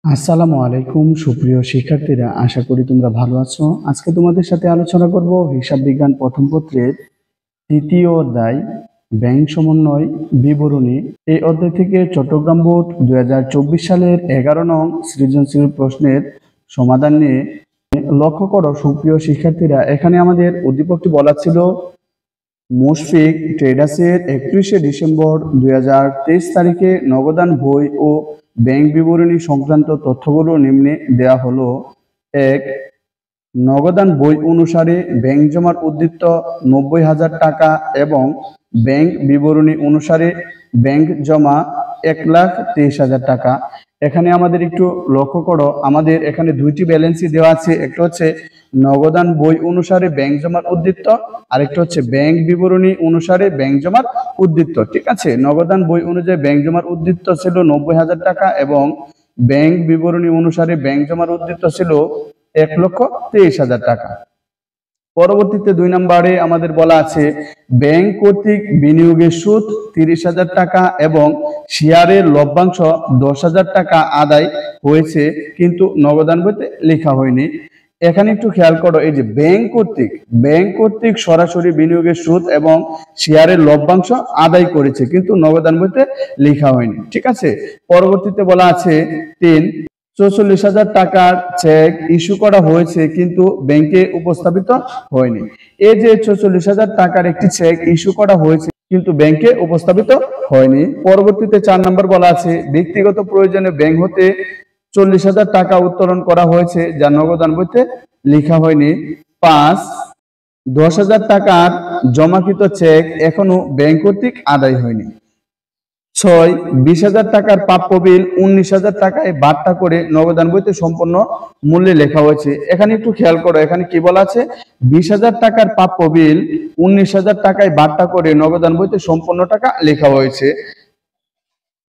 আসসালামু আলাইকুম সুপ্রিয় শিক্ষার্থীরা, আশা করি তোমরা ভালো আছো। আজকে তোমাদের সাথে আলোচনা করব হিসাব বিজ্ঞান প্রথম পত্রের তৃতীয় অধ্যায় ব্যাংক সমন্বয় বিবরণী। এই অধ্যায় থেকে চট্টগ্রাম বোর্ড 2024 সালের 11 নং সৃজনশীল প্রশ্নের সমাধান নিয়ে। লক্ষ্য করো সুপ্রিয় শিক্ষার্থীরা, এখানে আমাদের উদ্দীপকটি বলা ছিল মুশফিক ট্রেডার্সের 31শে ডিসেম্বর 2023 তারিখে নগদান বই ও ব্যাংক বিবরণী সংক্রান্ত তথ্যগুলো নিম্নে দেয়া হলো। 1. নগদান বই অনুসারে ব্যাংক জমার উদ্বৃত্ত 90,000 টাকা এবং ব্যাংক বিবরণী অনুসারে ব্যাংক জমা 1,23,000 টাকা। এখানে আমাদের একটু লক্ষ্য করো, আমাদের এখানে দুইটি ব্যালেন্সই দেওয়া আছে। একটা হচ্ছে নগদান বই অনুসারে ব্যাংক জমার উদ্বৃত্ত, আরেকটা হচ্ছে ব্যাংক বিবরণী অনুসারে ব্যাংক জমার উদ্বৃত্ত। ঠিক আছে, নগদান বই অনুযায়ী ব্যাংক জমার উদ্বৃত্ত ছিল 90,000 টাকা এবং ব্যাংক বিবরণী অনুসারে ব্যাংক জমার উদ্বৃত্ত ছিল 1,23,000 টাকা। পরবর্তীতে 2 নম্বরে আমাদের বলা আছে ব্যাংক কর্তৃক বিনিয়োগের সুদ 30,000 টাকা এবং শেয়ারের লভ্যাংশ 10,000 টাকা আদায় হয়েছে, কিন্তু নগদান বইতে লেখা হয়নি। এখানে একটু খেয়াল করো, এই যে ব্যাংক কর্তৃক সরাসরি বিনিয়োগের সুদ এবং শেয়ারের লভ্যাংশ আদায় করেছে, কিন্তু নগদান বইতে লেখা হয়নি। ঠিক আছে, পরবর্তীতে বলা আছে 3. 44,000 টাকার চেক ইস্যু করা হয়েছে কিন্তু ব্যাংকে উপস্থাপিত হয়নি। এই যে 44,000 টাকার একটি চেক ইস্যু করা হয়েছে কিন্তু ব্যাংকে উপস্থাপিত হয়নি। পরবর্তীতে 4 নম্বর বলা আছে ব্যক্তিগত প্রয়োজনে ব্যাংক হতে 40,000 টাকা উত্তোলন করা হয়েছে, যা নগদান বইতে লেখা হয়নি। 5. 10,000 টাকার জমাকৃত চেক এখনো ব্যাংক কর্তৃক আদায় হয়নি। 6. 20,000 টাকার প্রাপ্য বিল 19,000 টাকায় বাট্টা করে নগদান বইতে সম্পূর্ণ মূল্যে লেখা হয়েছে। এখানে একটু খেয়াল করো, এখানে কি বলা আছে 20,000 টাকার প্রাপ্য বিল 19,000 টাকায় বাট্টা করে নগদান বইতে সম্পূর্ণ টাকা লেখা হয়েছে।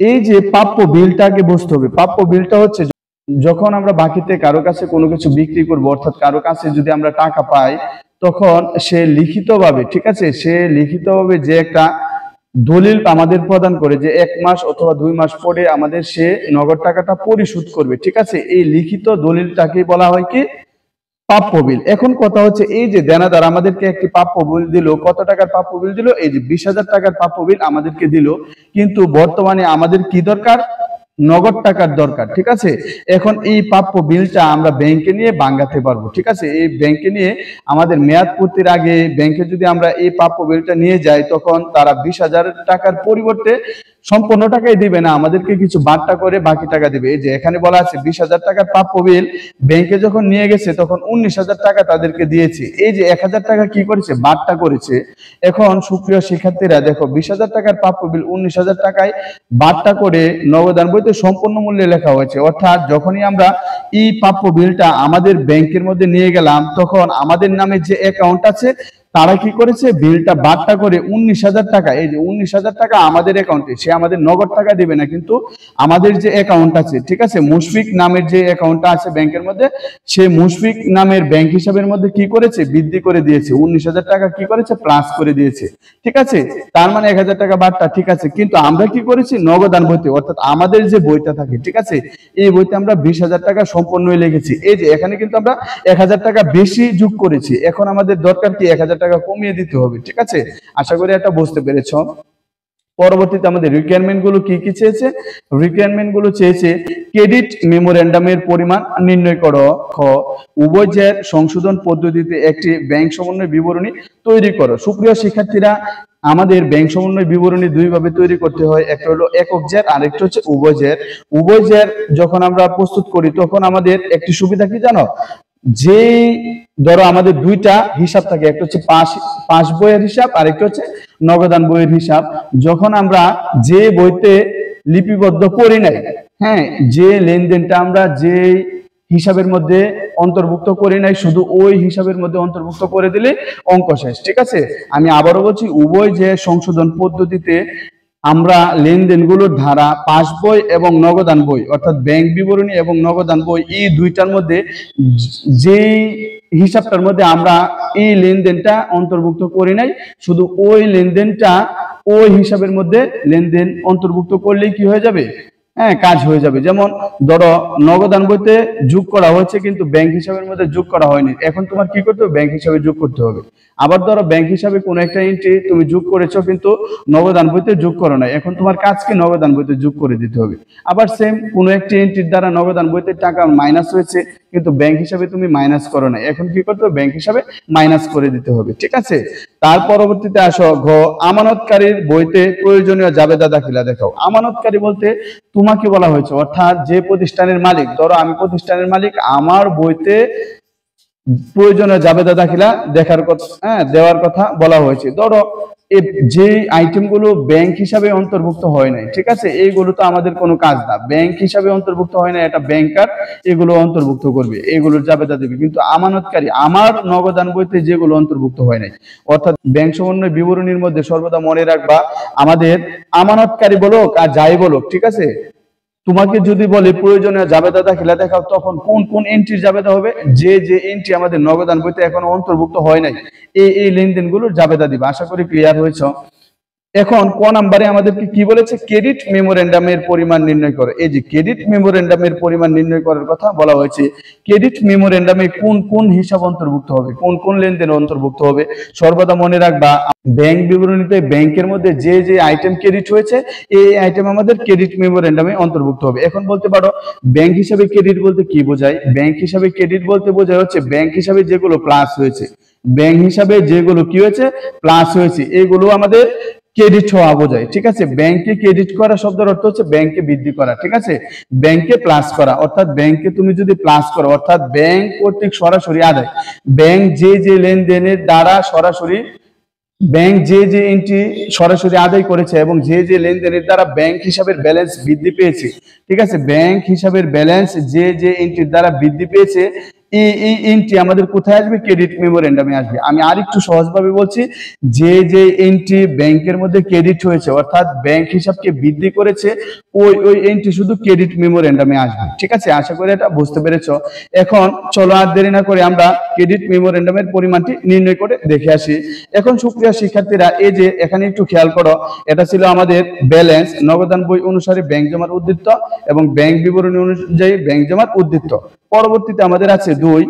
এই যে প্রাপ্য বিলটাকে বুঝতে হবে। প্রাপ্য বিলটা হচ্ছে যখন আমরা বাকিতে কারো কাছে কোনো কিছু বিক্রি করব, অর্থাৎ কারো কাছে যদি আমরা টাকা পাই, তখন সে লিখিতভাবে, ঠিক আছে, সে লিখিতভাবে যে একটা দলিল আমাদের প্রদান করে যে 1 মাস অথবা 2 মাস পরে আমাদের সে নগদ টাকাটা পরিশোধ করবে। ঠিক আছে, এই লিখিত দলিলটাকে বলা হয় কি প্রাপ্য বিল। এখন কথা হচ্ছে এই যে দেনাদার আমাদেরকে একটি প্রাপ্য বিল দিল, কত টাকার প্রাপ্য বিল দিল? এই যে 20,000 টাকার প্রাপ্য বিল আমাদেরকে দিল, কিন্তু বর্তমানে আমাদের কি দরকার? নগদ টাকার দরকার। ঠিক আছে, এখন এই প্রাপ্য বিলটা আমরা ব্যাংকে নিয়ে ভাঙাতে পারবো। ঠিক আছে, এই ব্যাংকে নিয়ে আমাদের মেয়াদ পূর্তির আগে ব্যাংকে যদি আমরা এই প্রাপ্য বিলটা নিয়ে যাই, তখন তারা 20,000 টাকার পরিবর্তে সম্পূর্ণ টাকাই দিবে না, আমাদেরকে কিছু বাট্টা করে বাকি টাকা দিবে। এই যে এখানে বলা আছে 20,000 টাকার প্রাপ্য বিল ব্যাংকে যখন নিয়ে গেছে তখন 19,000 টাকা তাদেরকে দিয়েছে। এই যে 1,000 টাকা কি করেছে? বাট্টা করেছে। এখন সুপ্রিয় শিক্ষার্থীরা দেখো, 20,000 টাকার প্রাপ্য বিল 19,000 টাকায় বাট্টা করে নগদান বইতে সম্পূর্ণ মূল্যে লেখা হয়েছে। অর্থাৎ যখনই আমরা এই প্রাপ্য বিলটা আমাদের ব্যাংকের মধ্যে নিয়ে গেলাম, তখন আমাদের নামে যে অ্যাকাউন্ট আছে তারা কি করেছে? বিলটা বাট্টা করে 19,000 টাকা, এই যে 19,000 টাকা আমাদের অ্যাকাউন্টে, সে আমাদের নগদ টাকা দিবে না, কিন্তু আমাদের যে অ্যাকাউন্ট আছে, ঠিক আছে, মুশফিক নামের যে অ্যাকাউন্টটা আছে ব্যাংকের মধ্যে, সে মুশফিক নামের ব্যাংক হিসাবের মধ্যে কি করেছে? বৃদ্ধি করে দিয়েছে, 19,000 টাকা কি করেছে? প্লাস করে দিয়েছে। ঠিক আছে, তার মানে 1,000 টাকা বাট্টা। ঠিক আছে, কিন্তু আমরা কি করেছি? নগদান বইতে, অর্থাৎ আমাদের যে বইটা থাকে, ঠিক আছে, এই বইতে আমরা 20,000 টাকা সম্পূর্ণই লিখেছি। এই যে এখানে কিন্তু আমরা 1,000 টাকা বেশি যোগ করেছি, এখন আমাদের দরকার কি? 1,000 টাকা কমিয়ে দিতে হবে। ঠিক আছে, আশা করি এটা বুঝতে পেরেছ। পরবর্তীতে আমাদের রিকোয়ারমেন্ট গুলো কি কি চেয়েছে? রিকোয়ারমেন্ট গুলো চেয়েছে ক্রেডিট মেমোরেন্ডামের পরিমাণ নির্ণয় করো। খ, উভয়ের সংশোধন পদ্ধতিতে একটি ব্যাংক সমন্বয় বিবরণী তৈরি করো। সুপ্রিয় শিক্ষার্থীরা, আমাদের ব্যাংক সমন্বয় বিবরণী দুই ভাবে তৈরি করতে হয়, একটা হলো একক জের আর একটা হচ্ছে উভয় জের। উভয় জের যখন আমরা প্রস্তুত করি তখন আমাদের একটি সুবিধা কি জানো? যে ধরো আমাদের দুইটা হিসাব থাকে, একটা হচ্ছে পাস বইয়ের হিসাব আর একটা হচ্ছে নগদান বইয়ের হিসাব। যখন আমরা যে বইতে লিপিবদ্ধ করি নাই, হ্যাঁ, যে লেনদেনটা আমরা যে হিসাবের মধ্যে অন্তর্ভুক্ত করি নাই, শুধু ওই হিসাবের মধ্যে অন্তর্ভুক্ত করে দিলে অঙ্ক শেষ। ঠিক আছে, আমি আবারও বলছি, উভয় যে সংশোধন পদ্ধতিতে আমরা লেনদেনগুলোর ধারা পাস বই এবং নগদান বই, অর্থাৎ ব্যাংক বিবরণী এবং নগদান বই, এই দুইটার মধ্যে যেই হিসাবটার মধ্যে আমরা এই লেনদেনটা অন্তর্ভুক্ত করি নাই, শুধু ওই লেনদেনটা ওই হিসাবের মধ্যে লেনদেন অন্তর্ভুক্ত করলেই কি হয়ে যাবে? হ্যাঁ কাজ হয়ে যাবে। যেমন ধরো নগদান বইতে যোগ করা হয়েছে কিন্তু ব্যাংক হিসাবের মধ্যে যোগ করা হয়নি, এখন তোমার কি করতে হবে, ব্যাংক হিসাবে যোগ করতে হবে। আবার ধরো ব্যাংক হিসাবে কোনো একটা এন্ট্রি তুমি যোগ করেছো কিন্তু নগদান বইতে যোগ করো না, এখন তোমার কাজ কি, নগদান বইতে যোগ করে দিতে হবে। আবার সেম কোনো একটি এন্ট্রির দ্বারা নগদান বইতে টাকা মাইনাস হয়েছে কিন্তু ব্যাংক হিসাবে তুমি মাইনাস করো না, এখন কি করতে হবে, ব্যাংক হিসাবে মাইনাস করে দিতে হবে। ঠিক আছে, তার পরবর্তীতে আসো ঘ, আমানতকারীর বইতে প্রয়োজনীয় জাবেদা দাখিলা দেখাও। আমানতকারী বলতে তোমাকে বলা হয়েছে, অর্থাৎ যে প্রতিষ্ঠানের মালিক, ধরো আমি প্রতিষ্ঠানের মালিক, আমার বইতে প্রয়োজনীয় জাবেদা দাখিলা দেখার কথা, দেওয়ার কথা বলা হয়েছে। ধরো যে আইটেম গুলো ব্যাংক হিসাবে অন্তর্ভুক্ত হয় নাই, ঠিক আছে, এইগুলো তো আমাদের কোনো কাজ না, ব্যাংক হিসাবে অন্তর্ভুক্ত হয় না, এটা ব্যাংকার এগুলো অন্তর্ভুক্ত করবে, এগুলোর জাবেদা দেবে। কিন্তু আমানতকারী, আমার নগদান বইতে যেগুলো অন্তর্ভুক্ত হয় নাই, অর্থাৎ ব্যাংক সমন্বয় বিবরণীর মধ্যে সর্বদা মনে রাখবা, আমাদের আমানতকারী বলো আর যাই বলো, ঠিক আছে, তোমাকে যদি বলে প্রয়োজনীয় জাবেদা দাখিলা দেখাও, তখন কোন কোন এন্ট্রির জাবেদা হবে, যে যে এন্ট্রি আমাদের নগদান বইতে এখনো অন্তর্ভুক্ত হয় নাই, এই লেনদেনগুলোর জাবেদা দিবা। আশা করি ক্লিয়ার হয়েছে। এখন ক নাম্বারে আমাদেরকে কি বলেছে, ক্রেডিট মেমোরেন্ডামের পরিমাণ নির্ণয় করে। এই যে ক্রেডিট মেমোরেন্ডামের পরিমাণ নির্ণয় করার কথা বলা হয়েছে, ক্রেডিট মেমোরেন্ডামে কোন কোন হিসাব অন্তর্ভুক্ত হবে, কোন কোন লেনদেন অন্তর্ভুক্ত হবে, সর্বদা মনে রাখবা ব্যাংক বিবরণীতে ব্যাংকের মধ্যে যে যে আইটেম ক্রেডিট হয়েছে এই আইটেম আমাদের ক্রেডিট মেমোরেন্ডামে অন্তর্ভুক্ত হবে। এখন বলতে পারো ব্যাংক হিসাবে ক্রেডিট বলতে কি বোঝায়, ব্যাংক হিসাবে ক্রেডিট বলতে বোঝায় হচ্ছে ব্যাংক হিসাবে যেগুলো প্লাস হয়েছে, ব্যাংক হিসাবে যেগুলো কি হয়েছে, প্লাস হয়েছে, এগুলো আমাদের ক্রেডিট হওয়া বোঝায়। ঠিক আছে, ব্যাংকে ক্রেডিট করা শব্দের অর্থ হচ্ছে ব্যাংকে বৃদ্ধি করা, ঠিক আছে, ব্যাংকে প্লাস করা, অর্থাৎ ব্যাংকে তুমি যদি প্লাস করো, অর্থাৎ ব্যাংক কর্তৃক সরাসরি আদায়, ব্যাংক যে যে লেনদেনের দ্বারা সরাসরি, ব্যাংক যে যে এন্ট্রি সরাসরি আদায় করেছে এবং যে যে লেনদেনের দ্বারা ব্যাংক হিসাবের ব্যালেন্স বৃদ্ধি পেয়েছে, ঠিক আছে, ব্যাংক হিসাবের ব্যালেন্স যে যে এন্ট্রির দ্বারা বৃদ্ধি পেয়েছে, এই এন্ট্রি আমাদের কোথায় আসবে, ক্রেডিট মেমোরেন্ডামে আসবে। আমি আরেকটু সহজভাবে বলছি, যে যে এন্ট্রি ব্যাংকের মধ্যে ক্রেডিট হয়েছে, অর্থাৎ ব্যাংক হিসাবকে বৃদ্ধি করেছে, ওই এন্ট্রি শুধু ক্রেডিট মেমোরেন্ডামে আসবে। ঠিক আছে, আশা করি এটা বুঝতে পেরেছো। এখন চলো আর দেরি না করে আমরা ক্রেডিট মেমোরেন্ডামের পরিমাণটি নির্ণয় করে দেখে আসি। এখন সুপ্রিয় শিক্ষার্থীরা, এই যে এখানে একটু খেয়াল করো, এটা ছিল আমাদের ব্যালেন্স, নগদান বই অনুসারে ব্যাংক জমার উদ্বৃত্ত এবং ব্যাংক বিবরণী অনুযায়ী ব্যাংক জমার উদ্বৃত্ত। পরবর্তীতে আমাদের আছে 2,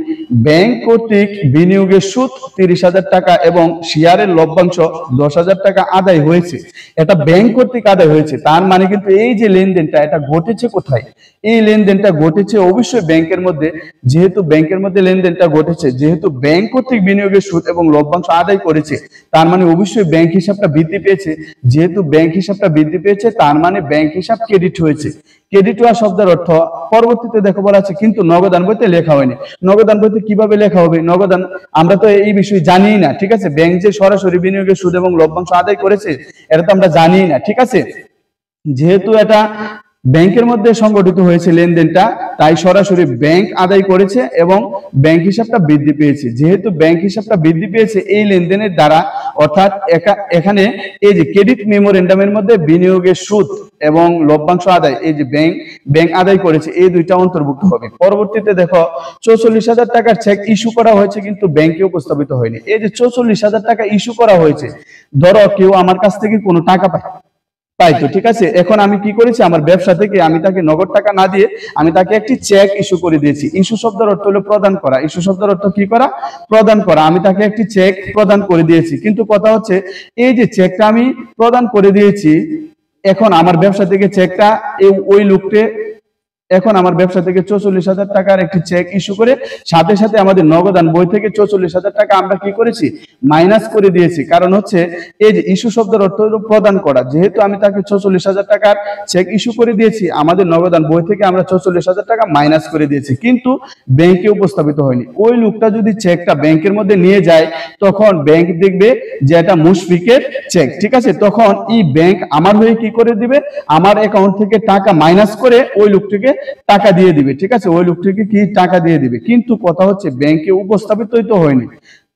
ব্যাংক কর্তৃক বিনিয়োগের সুদ 30,000 টাকা এবং শেয়ারের লভ্যাংশ 10,000 টাকা আদায় হয়েছে। এটা ব্যাংক কর্তৃক আদায় হয়েছে, তার মানে কিন্তু এই যে লেনদেনটা এটা ঘটেছে কোথায়, এই লেনদেনটা ঘটেছে অবশ্যই ব্যাংকের মধ্যে। যেহেতু ব্যাংকের মধ্যে লেনদেনটা ঘটেছে, যেহেতু ব্যাংক কর্তৃক বিনিয়োগের সুদ এবং লভ্যাংশ আদায় করেছে, তার মানে অবশ্যই ব্যাংক হিসাবটা বৃদ্ধি পেয়েছে। যেহেতু ব্যাংক হিসাবটা বৃদ্ধি পেয়েছে, তার মানে ব্যাংক হিসাব ক্রেডিট হয়েছে। ক্রেডিট হওয়া শব্দের অর্থ পরবর্তীতে দেখো বলা আছে, কিন্তু নগদান বইতে লেখা হয়নি। নগদান বইতে কিভাবে লেখা হবে, নগদান আমরা তো এই বিষয়ে জানিই না, ঠিক আছে, ব্যাংক যে সরাসরি বিনিয়োগের সুদ এবং লভ্যাংশ আদায় করেছে এটা তো আমরা জানিই না। ঠিক আছে, যেহেতু এটা ব্যাংকের মধ্যে সংগঠিত হয়েছে লেনদেনটা, তাই সরাসরি ব্যাংক আদায় করেছে এবং ব্যাংক হিসাবটা বৃদ্ধি পেয়েছে। যেহেতু ব্যাংক হিসাবটা বৃদ্ধি পেয়েছে এই লেনদেনের দ্বারা, অর্থাৎ এখানে এই যে ক্রেডিট মেমোরেন্ডামের মধ্যে বিনিয়োগের সুদ এবং লভ্যাংশ আদায়, এই যে ব্যাংক আদায় করেছে, এই দুইটা অন্তর্ভুক্ত হবে। পরবর্তীতে দেখো 44,000 টাকার চেক ইস্যু করা হয়েছে কিন্তু ব্যাংকে উপস্থাপিত হয়নি। এই যে 44,000 টাকা ইস্যু করা হয়েছে, ধরো কেউ আমার কাছ থেকে কোনো টাকা পাই তো, ঠিক আছে, এখন আমি কি করেছি, আমার ব্যবসা থেকে আমি তাকে নগদ টাকা না দিয়ে আমি তাকে একটি চেক ইস্যু করে দিয়েছি। ইস্যু শব্দের অর্থ হলো প্রদান করা, ইস্যু শব্দের অর্থ কি করা, প্রদান করা। আমি তাকে একটি চেক প্রদান করে দিয়েছি, কিন্তু কথা হচ্ছে এই যে চেকটা আমি প্রদান করে দিয়েছি, এখন আমার ব্যবসা থেকে চেকটা ওই লোককে, এখন আমার ব্যবসা থেকে 44,000 টাকার একটি চেক ইস্যু করে সাথে সাথে আমাদের নগদান বই থেকে 44,000 টাকা আমরা কি করেছি, মাইনাস করে দিয়েছি। কারণ হচ্ছে এই যে ইস্যু শব্দের অর্থ হলো প্রদান করা, যেহেতু আমি তাকে 44,000 টাকার চেক ইস্যু করে দিয়েছি, আমাদের নগদান বই থেকে আমরা 44,000 টাকা মাইনাস করে দিয়েছি, কিন্তু ব্যাংকে উপস্থাপিত হয়নি। ওই লোকটা যদি চেকটা ব্যাংকের মধ্যে নিয়ে যায়, তখন ব্যাংক দেখবে যে এটা মুশফিকের চেক, ঠিক আছে, তখন এই ব্যাংক আমার হয়ে কি করে দিবে, আমার অ্যাকাউন্ট থেকে টাকা মাইনাস করে ওই লোকটিকে টাকা দিয়ে দিবে, ঠিক আছে, ওই লোকটিকে কি টাকা দিয়ে দিবে। কিন্তু কথা হচ্ছে ব্যাংকে উপস্থাপিত তো হয়নি,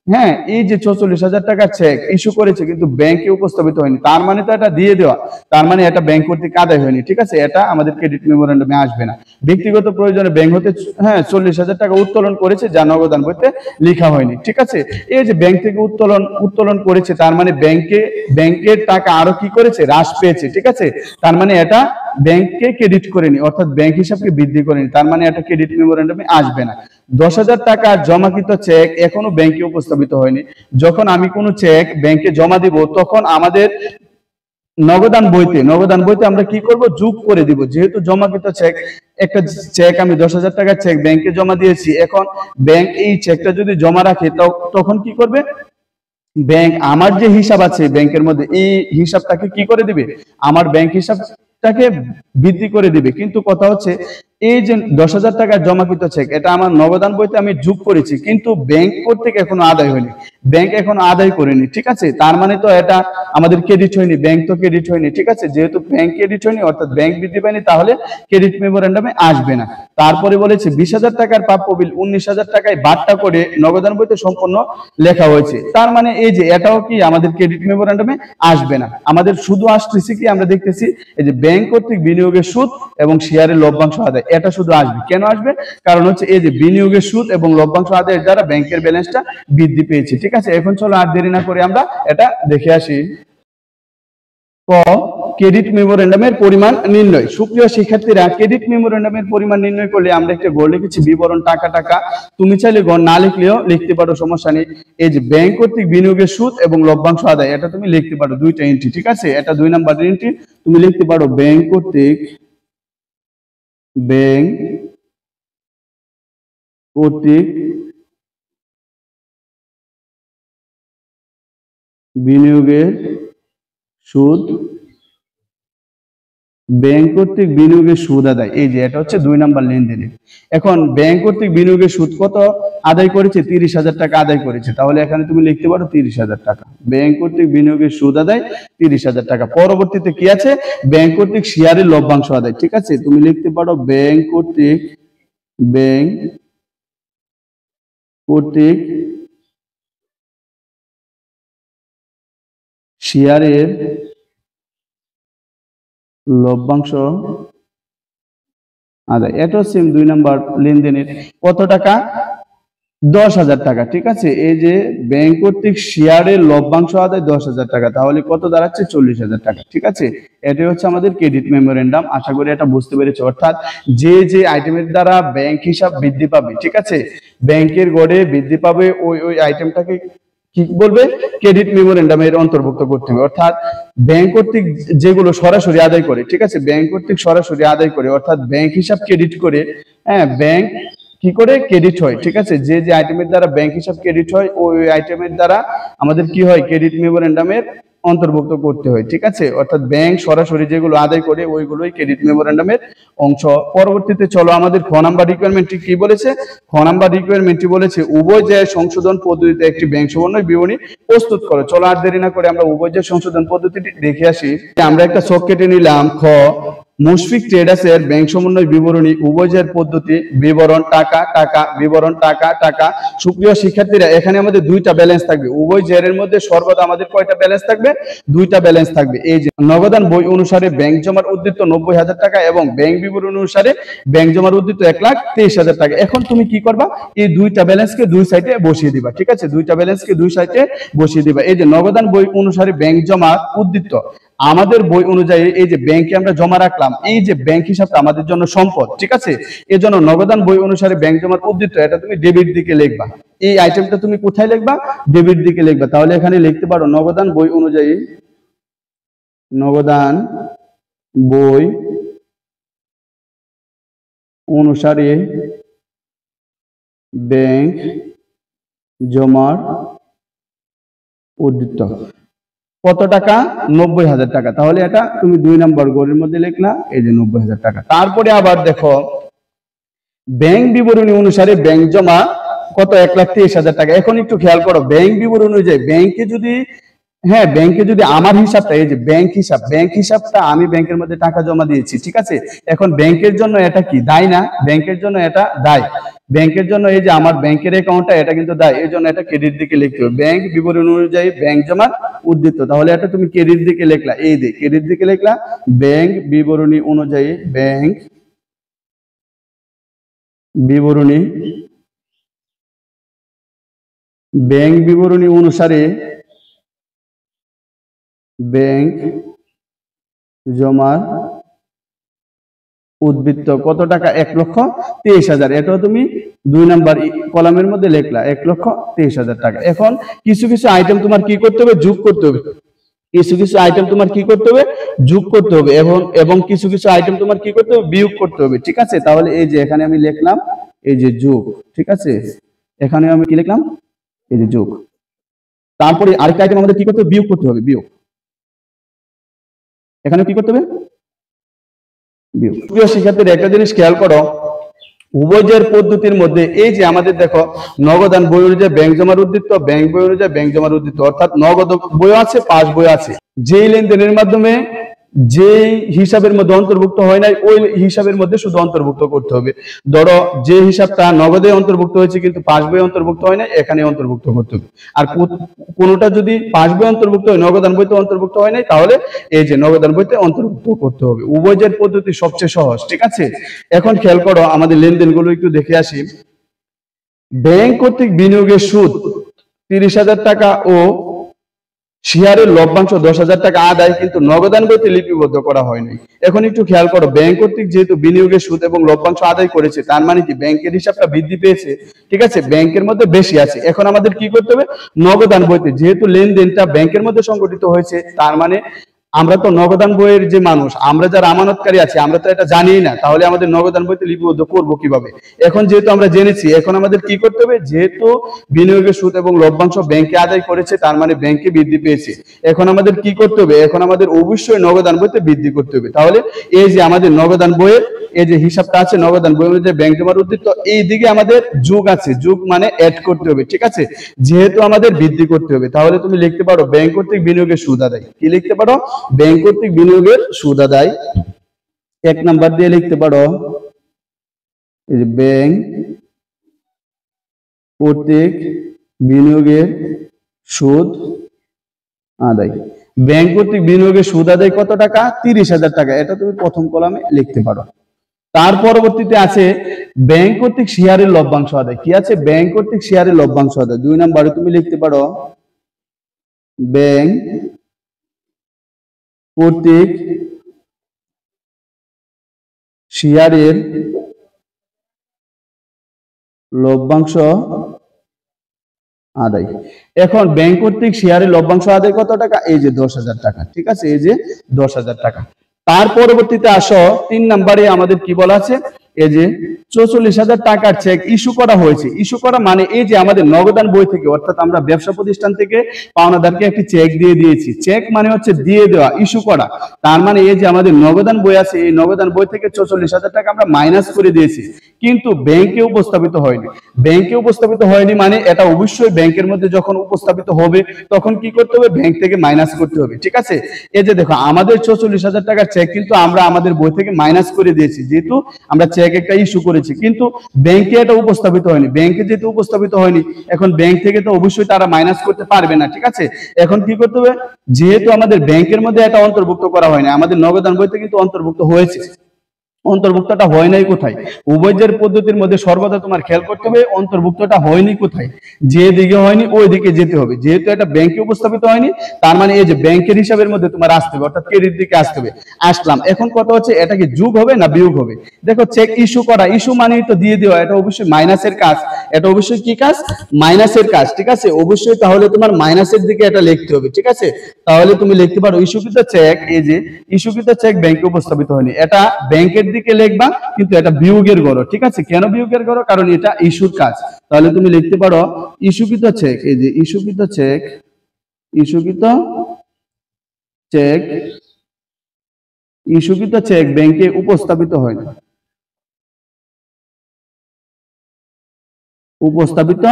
হ্যাঁ, এই যে 44,000 টাকার চেক ইস্যু করেছে কিন্তু ব্যাংকে উপস্থাপিত হয়নি, তার মানে তো এটা দিয়ে দেওয়া, তার মানে এটা ব্যাংক কর্তৃক আদায় হয়নি। ঠিক আছে, এটা আমাদের ক্রেডিট মেমোরেন্ডামে আসবে না। ব্যক্তিগত প্রয়োজনে ব্যাংক হতে 40,000 টাকা উত্তোলন করেছে যা নগদান বইতে লেখা হয়নি। ঠিক আছে, এই যে ব্যাংক থেকে উত্তোলন করেছে তার মানে ব্যাংকের টাকা আরো কি করেছে, হ্রাস পেয়েছে। ঠিক আছে, তার মানে এটা ব্যাংককে ক্রেডিট করেনি, অর্থাৎ ব্যাংক হিসাবকে বৃদ্ধি করেনি, তার মানে এটা ক্রেডিট মেমোরেন্ডামে আসবে না। 10,000 টাকা জমাকৃত চেক এখনো ব্যাংকে উপস্থাপিত হয়নি। যখন আমি কোনো চেক ব্যাংকে জমা দিব তখন আমাদের নগদান বইতে আমরা কি করব, যোগ করে দিব। যেহেতু জমাকৃত চেক, একটা চেক আমি 10,000 টাকার চেক ব্যাংকে জমা দিয়েছি, এখন ব্যাংক এই চেকটা যদি জমা রাখে তখন কি করবে, ব্যাংক আমার যে হিসাব আছে ব্যাংকের মধ্যে এই হিসাবটাকে কি করে দিবে, আমার ব্যাংক হিসাবটাকে বৃদ্ধি করে দিবে। কিন্তু কথা হচ্ছে এই যে 10,000 টাকার জমাকৃত চেক এটা আমার নগদান বইতে আমি যোগ করেছি, কিন্তু ব্যাংক কর্তৃক এখনো আদায় হয়নি, ব্যাংক এখনো আদায় করেনি। ঠিক আছে, তার মানে তো এটা আমাদের ক্রেডিট হয়নি, ব্যাংক তো ক্রেডিট হয়নি। ঠিক আছে, যেহেতু ব্যাংক ক্রেডিট হয়নি অর্থাৎ ব্যাংক বৃদ্ধি পায়নি, তাহলে ক্রেডিট মেমোরেন্ডামে আসবে না। তারপরে বলেছে 20,000 টাকার প্রাপ্য বিল 19,000 টাকায় বাট্টা করে নগদান বইতে সম্পূর্ণ লেখা হয়েছে, তার মানে এই যে এটাও কি আমাদের ক্রেডিট মেমোরেন্ডামে আসবে না। আমাদের শুধু আসতেছে কি, আমরা দেখতেছি এই যে ব্যাংক কর্তৃক বিনিয়োগের সুদ এবং শেয়ারের লভ্যাংশ আদায়, এটা শুধু আসবে। কেন আসবে, কারণ হচ্ছে এই যে বিনিয়োগের সুদ এবং লভ্যাংশ আদায়ের দ্বারা ব্যাংকের ব্যালেন্সটা বৃদ্ধি পেয়েছে। ঠিক আছে, এখন চলো আর দেরি না করে আমরা এটা দেখে আসি। ক, ক্রেডিট মেমোরেন্ডামের পরিমাণ নির্ণয়। সুপ্রিয় শিক্ষার্থীরা, ক্রেডিট মেমোরেন্ডামের পরিমাণ নির্ণয় করলে আমরা একটা গড় লিখেছি বিবরণ টাকা টাকা, তুমি চাইলে গড় না লিখলেও লিখতে পারো, সমস্যা নেই। এই যে ব্যাংক কর্তৃক বিনিয়োগের সুদ এবং লভ্যাংশ আদায়, এটা তুমি লিখতে পারো দুইটা এন্ট্রি। ঠিক আছে, এটা 2 নাম্বার এন্ট্রি, তুমি লিখতে পারো ব্যাংক কর্তৃক বিনিয়োগের সুদ, ব্যাংক কর্তৃক বিনিয়োগের সুদ আদায়, এই যে এটা হচ্ছে 2 নাম্বার লেনদেনের। এখন ব্যাংক কর্তৃক বিনিয়োগের সুদ কত আদায় করেছে, 30,000 টাকা আদায় করেছে, তাহলে এখানে তুমি লিখতে পারো 30,000 টাকা। ব্যাংক কর্তৃক বিনিয়োগের সুদ আদায় 30,000 টাকা। পরবর্তীতে কি আছে, ব্যাংক কর্তৃক শেয়ারের লভ্যাংশ আদায়। ঠিক আছে, তুমি লিখতে পারো ব্যাংক কর্তৃক শেয়ারের লভ্যাংশ আদায়, এটা সেম 2 নাম্বার লেনদেনের। কত টাকা, 10,000 টাকা। ঠিক আছে, এই যে ব্যাংক কর্তৃক শেয়ারের লভ্যাংশ আদায় 10,000 টাকা, তাহলে কত দাঁড়াচ্ছে, 40,000 টাকা। ঠিক আছে, এটাই হচ্ছে আমাদের ক্রেডিট মেমোরেন্ডাম। আশা করি এটা বুঝতে পেরেছো। অর্থাৎ যে আইটেমের দ্বারা ব্যাংক হিসাব বৃদ্ধি পাবে, ঠিক আছে, ব্যাংকের গড়ে বৃদ্ধি পাবে, ওই আইটেমটাকে কি বলবে, ক্রেডিট মেমোরেন্ডামের অন্তর্ভুক্ত করতে হবে। অর্থাৎ ব্যাংক কর্তৃক যেগুলো সরাসরি আদায় করে, ঠিক আছে, ব্যাংক কর্তৃক সরাসরি আদায় করে, অর্থাৎ ব্যাংক হিসাব ক্রেডিট করে, ব্যাংক কি করে ক্রেডিট হয়। ঠিক আছে, যে আইটেমের দ্বারা ব্যাংক হিসাব ক্রেডিট হয় ওই আইটেমের দ্বারা আমাদের কি হয়, ক্রেডিট মেমোরেন্ডামের অন্তর্ভুক্ত করতে হয়। ঠিক আছে, অর্থাৎ ব্যাংক সরাসরি যেগুলো আদায় করে ওইগুলোই ক্রেডিট মেমোরেন্ডামের অংশ। পরবর্তীতে চলো আমাদের খ নাম্বার রিকোয়ারমেন্টটি কি বলেছে, খ নাম্বার রিকোয়ারমেন্টটি বলেছে উভয় জের সংশোধন পদ্ধতিতে একটি ব্যাংক সমন্বয় বিবরণী প্রস্তুত করো। চলো আর দেরি না করে আমরা উভয় জের সংশোধন পদ্ধতিটি দেখে আসি। আমরা একটা ছক কেটে নিলাম। খ, মুশফিক ট্রেডার্সের ব্যাংক সমন্বয় বিবরণী উভয়ের পদ্ধতি, বিবরণ টাকা টাকা, বিবরণ টাকা টাকা। সুপ্রিয় শিক্ষার্থীরা, এখানে আমাদের দুইটা ব্যালেন্স থাকবে, উভয় জেরের মধ্যে সর্বদা আমাদের কয়টা ব্যালেন্স থাকবে, দুইটা ব্যালেন্স থাকবে। এই যে নগদান বই অনুসারে ব্যাংক জমার উদ্বৃত্ত 90,000 টাকা এবং ব্যাংক বিবরণ অনুসারে ব্যাংক জমার উদ্বৃত্ত 1,23,000 টাকা। এখন তুমি কি করবা, এই দুইটা ব্যালেন্সকে দুই সাইডে বসিয়ে দিবা। ঠিক আছে, দুইটা ব্যালেন্সকে দুই সাইডে বসিয়ে দিবা। এই যে নগদান বই অনুসারে ব্যাংক জমার উদ্বৃত্ত, আমাদের বই অনুযায়ী এই যে ব্যাংকে আমরা জমা রাখলাম, এই যে ব্যাংক হিসাবটা আমাদের জন্য সম্পদ। ঠিক আছে, এই জন্য নগদান বই অনুসারে ব্যাংক জমার উদ্বৃত্ত এটা তুমি ডেবিট দিকে লিখবা। এই আইটেমটা তুমি কোথায় লিখবা, ডেবিট দিকে লিখবা। তাহলে এখানে লিখতে পারো নগদান বই অনুযায়ী, নগদান বই অনুসারে ব্যাংক জমার উদ্বৃত্ত কত টাকা, 90,000 টাকা। তাহলে এটা তুমি 2 নম্বর গড়ের মধ্যে লিখলা, এই যে 90,000 টাকা। তারপরে আবার দেখো ব্যাংক বিবরণী অনুসারে ব্যাংক জমা কত, 1,23,000 টাকা। এখন একটু খেয়াল করো, ব্যাংক বিবরণী অনুযায়ী ব্যাংকে যদি আমার হিসাবটা, এই যে ব্যাংক হিসাবটা আমি ব্যাংকের মধ্যে টাকা জমা দিয়েছি। ঠিক আছে, এখন ব্যাংকের জন্য এটা কি দায় না, ব্যাংকের জন্য এটা দায়। ব্যাংকের জন্য এই যে আমার ব্যাংকের অ্যাকাউন্টটা এটা কিন্তু দায়, এই জন্য এটা ক্রেডিট দিকে লিখতে হবে। ব্যাংক বিবরণী অনুযায়ী ব্যাংক জমার উদ্বৃত্ত, তাহলে এটা তুমি ক্রেডিট দিকে লিখলা, এই যে ক্রেডিট দিকে লিখলা ব্যাংক বিবরণী অনুযায়ী ব্যাংক বিবরণী অনুসারে ব্যাংক জমার উদ্বৃত্ত কত টাকা? 1,23,000। এটাও তুমি 2 নাম্বার কলামের মধ্যে লিখলা 1,23,000 টাকা। এখন কিছু কিছু আইটেম তোমার কি করতে হবে? যোগ করতে হবে। কিছু কিছু আইটেম তোমার কি করতে হবে? যোগ করতে হবে এবং কিছু কিছু আইটেম তোমার কি করতে হবে? বিয়োগ করতে হবে। ঠিক আছে, তাহলে এই যে এখানে আমি লিখলাম এই যে যোগ। ঠিক আছে, এখানে আমি কি লিখলাম? এই যে যোগ। তারপরে আরেকটা আইটেম আমাদের কি করতে হবে? বিয়োগ করতে হবে। বিয়োগ, এখানে কি করতে হবে? বিয়োগ। প্রিয় শিক্ষার্থীরা একটা জিনিস খেয়াল করো, উভয়ের পদ্ধতির মধ্যে এই যে আমাদের দেখো নগদান বই অনুযায়ী ব্যাংক জমার উদ্বৃত্ত, ব্যাংক বই অনুযায়ী ব্যাংক জমার উদ্বৃত্ত, অর্থাৎ নগদ বই আছে, পাস বই আছে। যেই লেনদেনের মাধ্যমে যে হিসাবের মধ্যে অন্তর্ভুক্ত হয় নাই ওই হিসাবের মধ্যে শুধু অন্তর্ভুক্ত করতে হবে। ধরো যে হিসাবটা নগদে অন্তর্ভুক্ত হয়েছে কিন্তু পাস বই অন্তর্ভুক্ত হয় না, এখানে অন্তর্ভুক্ত করতে হবে। আর কোনোটা যদি পাস বই অন্তর্ভুক্ত হয় নগদান বইতে অন্তর্ভুক্ত হয় নাই, তাহলে এই যে নগদান বইতে অন্তর্ভুক্ত করতে হবে। উভয়ের পদ্ধতি সবচেয়ে সহজ। ঠিক আছে, এখন খেয়াল করো আমাদের লেনদেনগুলো একটু দেখে আসি। ব্যাংক কর্তৃক বিনিয়োগের সুদ 30,000 টাকা ও শেয়ারের লভ্যাংশ 10,000 টাকা আদায় কিন্তু নগদান বইতে লিপিবদ্ধ করা হয়নি। এখন একটু খেয়াল করো, ব্যাংক কর্তৃক যেহেতু বিনিয়োগের সুদ এবং লভ্যাংশ আদায় করেছে, তার মানে কি ব্যাংকের হিসাবটা বৃদ্ধি পেয়েছে। ঠিক আছে, ব্যাংকের মধ্যে বেশি আছে। এখন আমাদের কি করতে হবে? নগদান বইতে যেহেতু লেনদেনটা ব্যাংকের মধ্যে সংগঠিত হয়েছে, তার মানে আমরা তো নগদান বইয়ের যে মানুষ, আমরা যারা আমানতকারী আছি, আমরা তো এটা জানিই না, তাহলে আমাদের নগদান বইতে লিপিবদ্ধ করব কিভাবে? এখন যেহেতু আমরা জেনেছি, এখন আমাদের কি করতে হবে? যেহেতু বিনিয়োগের সুদ এবং লভ্যাংশ ব্যাংকে আদায় করেছে, তার মানে ব্যাংকে বৃদ্ধি পেয়েছে। এখন আমাদের কি করতে হবে? এখন আমাদের অবশ্যই নগদান বইতে বৃদ্ধি করতে হবে। তাহলে এই যে আমাদের নগদান বইয়ের এই যে হিসাবটা আছে, নগদান বই অনুযায়ী ব্যাংক জমার উদ্বৃত্ত, এই দিকে আমাদের যোগ আছে, যোগ মানে অ্যাড করতে হবে। ঠিক আছে, যেহেতু আমাদের বৃদ্ধি করতে হবে, তাহলে তুমি লিখতে পারো ব্যাংক কর্তৃক বিনিয়োগের সুদ আদায়। কি লিখতে পারো? ব্যাংক কর্তৃক বিনিয়োগের সুদ আদায়। 1 নাম্বার দিয়ে লিখতে পারো এই যে ব্যাংক কর্তৃক বিনিয়োগের সুদ আদায়। ব্যাংক কর্তৃক বিনিয়োগের সুদ আদায় কত টাকা? 30,000 টাকা। এটা তুমি প্রথম কলামে লিখতে পারো। তার পরবর্তীতে আছে ব্যাংক কর্তৃক শেয়ারের লভ্যাংশ আদায়। কি আছে? ব্যাংক কর্তৃক শেয়ারের লভ্যাংশ আদায়। 2 নম্বরে তুমি লিখতে পারো ব্যাংক কর্তৃক শেয়ারের লভ্যাংশ আদায়। এখন ব্যাংক কর্তৃক শেয়ারের লভ্যাংশ আদায় কত টাকা? এই যে 10,000 টাকা। ঠিক আছে, এই যে 10,000 টাকা। তার পরবর্তীতে আসো 3 নম্বরে আমাদের কি বলা আছে? এই যে 44,000 টাকার চেক ইস্যু করা হয়েছে। ইস্যু করা মানে এই যে আমাদের নগদান বই থেকে, অর্থাৎ আমরা ব্যবসা প্রতিষ্ঠান থেকে পাওনাদারকে একটি চেক দিয়ে দিয়েছি। চেক মানে হচ্ছে দিয়ে দেওয়া, ইস্যু করা। তার মানে এই যে আমাদের নগদান বই আছে, এই নগদান বই থেকে 44,000 টাকা আমরা মাইনাস করে দিয়েছি, কিন্তু ব্যাংকে উপস্থাপিত হয়নি। ব্যাংকে উপস্থাপিত হয়নি মানে এটা অবশ্যই ব্যাংকের মধ্যে যখন উপস্থাপিত হবে তখন কি করতে হবে? ব্যাংক থেকে মাইনাস করতে হবে। ঠিক আছে, এই যে দেখো আমাদের 44,000 টাকার চেক কিন্তু আমরা আমাদের বই থেকে মাইনাস করে দিয়েছি, যেহেতু আমরা চেক একটা ইস্যু করেছি, কিন্তু ব্যাংকে এটা উপস্থাপিত হয়নি। ব্যাংকে যেহেতু উপস্থাপিত হয়নি, এখন ব্যাংক থেকে তো অবশ্যই তারা মাইনাস করতে পারবে না। ঠিক আছে, এখন কি করতে হবে? যেহেতু আমাদের ব্যাংকের মধ্যে এটা অন্তর্ভুক্ত করা হয়নি, আমাদের নগদান বইতে কিন্তু অন্তর্ভুক্ত হয়েছে। অন্তর্ভুক্তটা হয় নাই কোথায়? উভয়ের পদ্ধতির মধ্যে সর্বদা তোমার খেয়াল করতে হবে অন্তর্ভুক্তটা হয়নি কোথায়। যে দিকে হয়নি ওই দিকে যেতে হবে। যেহেতু এটা ব্যাংকে উপস্থাপিত হয়নি, তার মানে এই যে ব্যাংকের হিসাবের মধ্যে তোমার আসতে হবে, অর্থাৎ ক্রেডিট দিকে আসতে হবে। আসলাম, এখন কথা হচ্ছে এটা কি যোগ হবে না বিয়োগ হবে? দেখো চেক ইস্যু করা, ইস্যু মানেই তো দিয়ে দেওয়া, এটা অবশ্যই মাইনাসের কাজ। এটা অবশ্যই কি কাজ? মাইনাসের কাজ। ঠিক আছে, অবশ্যই তাহলে তোমার মাইনাসের দিকে এটা লিখতে হবে। ঠিক আছে, তাহলে তুমি লিখতে পারো ইস্যুকৃত চেক, এই যে ইস্যুকৃত চেক ব্যাংকে উপস্থাপিত হয়নি, এটা ব্যাংকের দিকে লিখবা, কিন্তু এটা বিয়োগের গড়। ঠিক আছে, কেন বিয়োগের গড়? কারণ এটা ইস্যুর কাজ। তাহলে তুমি লিখতে পারো ইস্যুকৃত চেক, এই যে ইস্যুকৃত চেক, ইস্যুকৃত চেক, ইস্যুকৃত চেক ব্যাংকে উপস্থাপিত হয়নি, উপস্থাপিত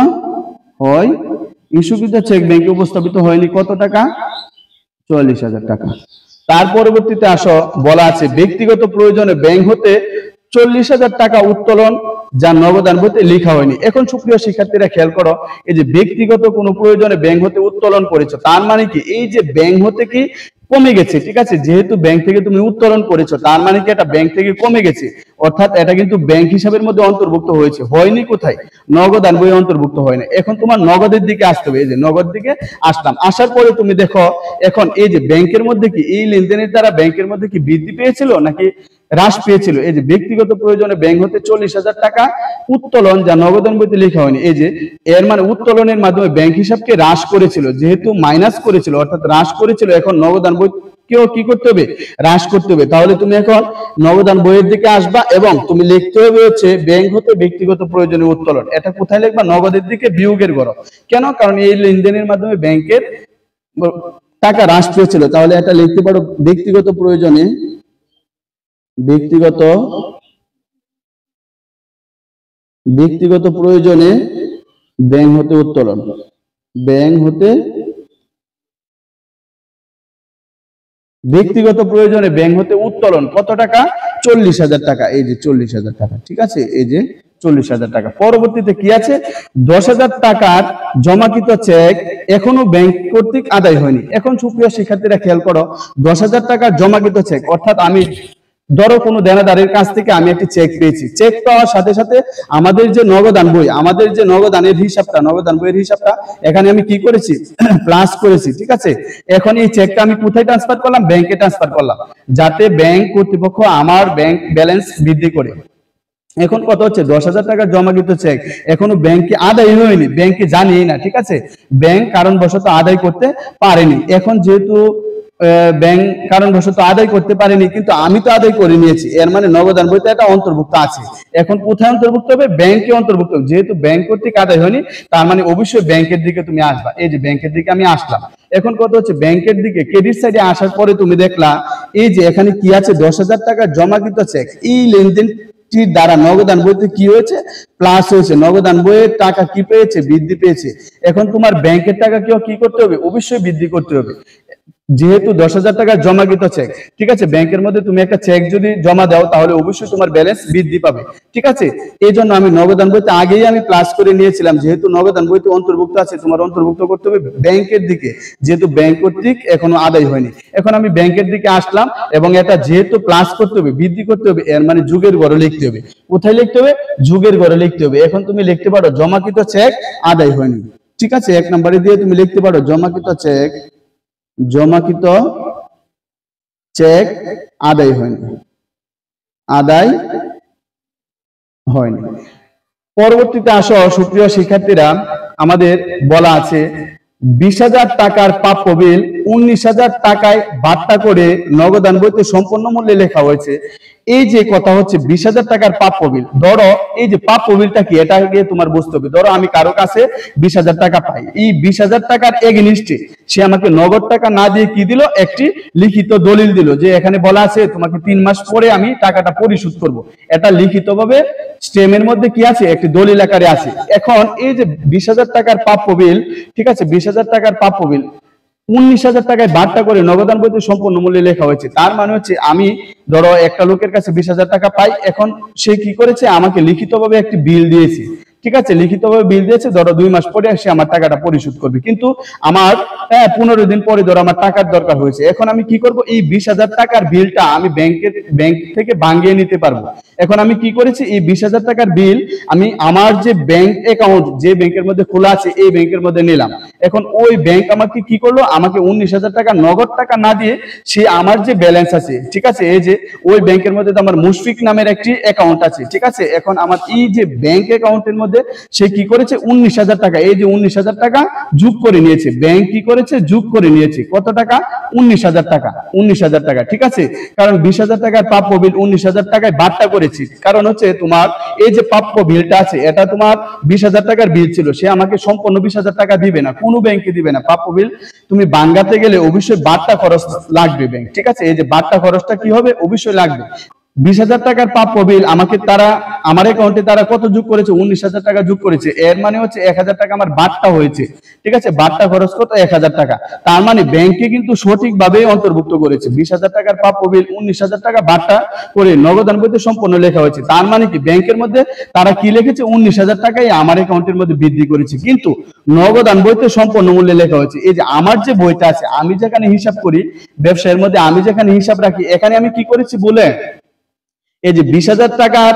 হয়। ইস্যুকৃত চেক ব্যাংকে উপস্থাপিত হয়নি কত টাকা? 44,000 টাকা। তার পরবর্তীতে আসো বলা আছে ব্যক্তিগত প্রয়োজনে ব্যাংক হতে 40,000 টাকা উত্তোলন যা নগদান বইতে লেখা হয়নি। এখন সুপ্রিয় শিক্ষার্থীরা খেয়াল করো, এই যে ব্যক্তিগত কোনো প্রয়োজনে ব্যাংক হতে উত্তোলন করেছো, তার মানে কি এই যে ব্যাংক হতে কি কমে গেছে, ঠিক আছে, যেহেতু ব্যাংক থেকে তুমি উত্তোলন করেছো তার মানে কি এটা ব্যাংক থেকে কমে গেছে, অর্থাৎ এটা কিন্তু ব্যাংক হিসাবের মধ্যে অন্তর্ভুক্ত হয়েছে। হয়নি কোথায়? নগদান বই অন্তর্ভুক্ত হয় না। এখন তোমার নগদের দিকে আসতে হবে, এই যে নগদ দিকে আসলাম, আসার পরে তুমি দেখো এখন এই যে ব্যাংকের মধ্যে কি এই লেনদেনের দ্বারা ব্যাংকের মধ্যে কি বৃদ্ধি পেয়েছিল নাকি হ্রাস পেয়েছিল? এই যে ব্যক্তিগত প্রয়োজনে ব্যাংক হতে 40,000 টাকা উত্তোলন, যা নগদান বইতে লেখা হয়নি। এই যে এর মানে উত্তোলনের মাধ্যমে ব্যাংক হিসাবকে হ্রাস করেছিল, যেহেতু মাইনাস করেছিল অর্থাৎ হ্রাস করেছিল, এখন নগদান বই কেউ কি করতে হবে? হ্রাস করতে হবে। তাহলে তুমি এখন নগদান বইয়ের দিকে আসবা এবং তুমি লিখতে হবে হচ্ছে ব্যাংক হতে ব্যক্তিগত প্রয়োজনে উত্তোলন। এটা কোথায় লিখবা? নগদের দিকে বিয়োগের ঘর। কেন? কারণ এই লেনদেনের মাধ্যমে ব্যাংকের টাকা হ্রাস পেয়েছিল। তাহলে এটা লিখতে পারো ব্যক্তিগত প্রয়োজনে ব্যক্তিগত প্রয়োজনে ব্যাংক হতে উত্তোলন, ব্যাংক হতে ব্যক্তিগত প্রয়োজনে ব্যাংক হতে উত্তোলন কত টাকা? 40,000 টাকা। এই যে 40,000 টাকা, ঠিক আছে, এই যে 40,000 টাকা। পরবর্তীতে কি আছে? 10,000 টাকার জমাকৃত চেক এখনো ব্যাংক কর্তৃক আদায় হয়নি। এখন সুপ্রিয় শিক্ষার্থীরা খেয়াল করো, 10,000 টাকার জমাকৃত চেক, অর্থাৎ আমি ধরো কোনো দেনাদারের কাছ থেকে আমি একটি চেক পেয়েছি। চেক পাওয়ার সাথে সাথে আমাদের যে নগদান বই, আমাদের যে নগদানের হিসাবটা, নগদান বইয়ের হিসাবটা এখানে আমি কি করেছি? প্লাস করেছি, ঠিক আছে। এখন এই চেকটা আমি কোথায় ট্রান্সফার করলাম? ব্যাংকে ট্রান্সফার করলাম, যাতে ব্যাংক কর্তৃপক্ষ আমার ব্যাংক ব্যালেন্স বৃদ্ধি করে। এখন কত হচ্ছে? 10,000 টাকার জমাকৃত চেক এখনো ব্যাংকে আদায় হয়নি, ব্যাংকে জানিয়ে না, ঠিক আছে, ব্যাংক কারণবশত আদায় করতে পারেনি। এখন যেহেতু ব্যাংক কারণবশত আদায় করতে পারেনি, কিন্তু আমি তো আদায় করে নিয়েছি, এর মানে নগদান বইতে এটা অন্তর্ভুক্ত আছে। এখন কোথায় অন্তর্ভুক্ত হবে? ব্যাংকে অন্তর্ভুক্ত হবে। যেহেতু ব্যাংক কর্তৃক আদায় হয়নি, তার মানে অবশ্যই ব্যাংকের দিকে তুমি আসবা। এই যে ব্যাংকের দিকে আমি আসলাম। এখন কত হচ্ছে? ব্যাংকের দিকে ক্রেডিট সাইডে আসার পরে তুমি দেখলা এই যে এখানে কি আছে? 10,000 টাকার জমাকৃত চেক। এই লেনদেন দ্বারা নগদান বইতে কি হয়েছে? প্লাস হয়েছে। নগদান বইয়ের টাকা কি পেয়েছে? বৃদ্ধি পেয়েছে। এখন তোমার ব্যাংকের টাকা কেউ কি করতে হবে? অবশ্যই বৃদ্ধি করতে হবে, যেহেতু 10,000 টাকা জমাকৃত চেক, ঠিক আছে। ব্যাংকের মধ্যে তুমি একটা চেক যদি জমা দাও তাহলে অবশ্যই তোমার ব্যালেন্স বৃদ্ধি পাবে, ঠিক আছে। এই জন্য আমি নগদান বইতে আগেই আমি প্লাস করে নিয়েছিলাম, যেহেতু নগদান বইতে অন্তর্ভুক্ত আছে, তোমার অন্তর্ভুক্ত করতে হবে ব্যাংকের দিকে, যেহেতু ব্যাংক কর্তৃক এখনো আদায় হয়নি। এখন আমি ব্যাংকের দিকে আসলাম এবং এটা যেহেতু প্লাস করতে হবে, বৃদ্ধি করতে হবে, এর মানে যুগের ঘরে লিখতে হবে। কোথায় লিখতে হবে? যুগের ঘরে লিখতে হবে। এখন তুমি লিখতে পারো জমাকৃত চেক আদায় হয়নি, ঠিক আছে। 1 নম্বরে দিয়ে তুমি লিখতে পারো জমাকৃত চেক আদায় হয়নি, আদায় হয়নি। পরবর্তীতে আসো সুপ্রিয় শিক্ষার্থীরা, আমাদের বলা আছে 20,000 টাকার প্রাপ্য বিল 19,000 টাকায় বাট্টা করে নগদান বইতে সম্পূর্ণ মূল্যে লেখা হয়েছে। এই যে কথা হচ্ছে 20,000 টাকার প্রাপ্য বিল, ধরো এই যে প্রাপ্য বিলটা কি এটা গিয়ে তোমার বুঝতে হবে। ধরো আমি কারো কাছে 20,000 টাকা পাই, এই 20,000 টাকার এগেইনস্টে সে আমাকে নগদ টাকা না দিয়ে কি দিল? একটি লিখিত দলিল দিল, যে এখানে বলা আছে তোমাকে 3 মাস পরে আমি টাকাটা পরিশোধ করব। এটা লিখিতভাবে স্টেমের মধ্যে কি আছে? একটি দলিল আকারে আছে। এখন এই যে 20,000 টাকার প্রাপ্য বিল, ঠিক আছে, 20,000 টাকার প্রাপ্য বিল 19,000 টাকায় বাট্টা করে নগদান বইতে সম্পূর্ণ মূল্যে লেখা হয়েছে। তার মানে হচ্ছে আমি ধরো একটা লোকের কাছে 20,000 টাকা পাই, এখন সে কি করেছে? আমাকে লিখিতভাবে একটি বিল দিয়েছে, ঠিক আছে, লিখিতভাবে বিল দিয়েছে, ধরো 2 মাস পরে সে আমার টাকাটা পরিশোধ করবে, কিন্তু আমার 15 দিন পরে ধরো আমার টাকার দরকার হয়েছে। এখন আমি কি করব? এই 20,000 টাকার বিলটা আমি ব্যাংক থেকে ভাঙিয়ে নিতে পারবো। এখন আমি কি করেছি? এই 20,000 টাকার বিল আমি আমার যে ব্যাংক অ্যাকাউন্ট, যে ব্যাংকের মধ্যে খোলা আছে, এই ব্যাংকের মধ্যে নিলাম। এখন ওই ব্যাংক আমাকে কি করলো? আমাকে 19,000 টাকা নগদ টাকা না দিয়ে সে আমার যে ব্যালেন্স আছে, ঠিক আছে, এই যে ওই ব্যাংকের মধ্যে আমার মুশফিক নামের একটি অ্যাকাউন্ট আছে, ঠিক আছে। এখন আমার এই যে ব্যাংক অ্যাকাউন্টের মধ্যে সে কি করেছে? 19,000 টাকা, এই যে 19,000 টাকা যোগ করে নিয়েছে। ব্যাংক কি করেছে? যোগ করে নিয়েছে। কত টাকা? 19,000 টাকা, 19,000 টাকা, ঠিক আছে। কারণ 20,000 টাকার প্রাপ্য বিল 19,000 টাকায় বাট্টা করেছি। কারণ হচ্ছে তোমার এই যে প্রাপ্য বিলটা আছে, এটা তোমার 20,000 টাকার বিল ছিল, সে আমাকে সম্পূর্ণ 20,000 টাকা দিবে না, কোনো ব্যাংকে দিবে না। প্রাপ্য বিল তুমি ভাঙাতে গেলে অবশ্যই বাট্টা খরচ লাগবে ব্যাংক, ঠিক আছে। এই যে বাট্টা খরচটা কি হবে? অবশ্যই লাগবে। 20,000 টাকার প্রাপ্য বিল আমাকে তারা আমার অ্যাকাউন্টে তারা কত যোগ করেছে? 19,000 টাকা যোগ করেছে। এর মানে হচ্ছে 1,000 টাকা আমার বাট্টা হয়েছে, ঠিক আছে? বাট্টা খরচ কত? 1,000 টাকা। তার মানে ব্যাংকে কিন্তু সঠিকভাবে অন্তর্ভুক্ত করেছে। 20,000 টাকার প্রাপ্য বিল 19,000 টাকা বাট্টা করে নগদান বইতে সম্পূর্ণ লেখা হয়েছে। তার মানে কি ব্যাংকের মধ্যে তারা কি লিখেছে? 19,000 টাকাই আমার অ্যাকাউন্টের মধ্যে বৃদ্ধি করেছে, কিন্তু নগদান বইতে সম্পূর্ণ মূল্যে লেখা হয়েছে। এই যে আমার যে বইটা আছে, আমি যেখানে হিসাব করি ব্যবসায়ের মধ্যে, আমি যেখানে হিসাব রাখি, এখানে আমি কি করেছি বলে এই যে 20,000 টাকার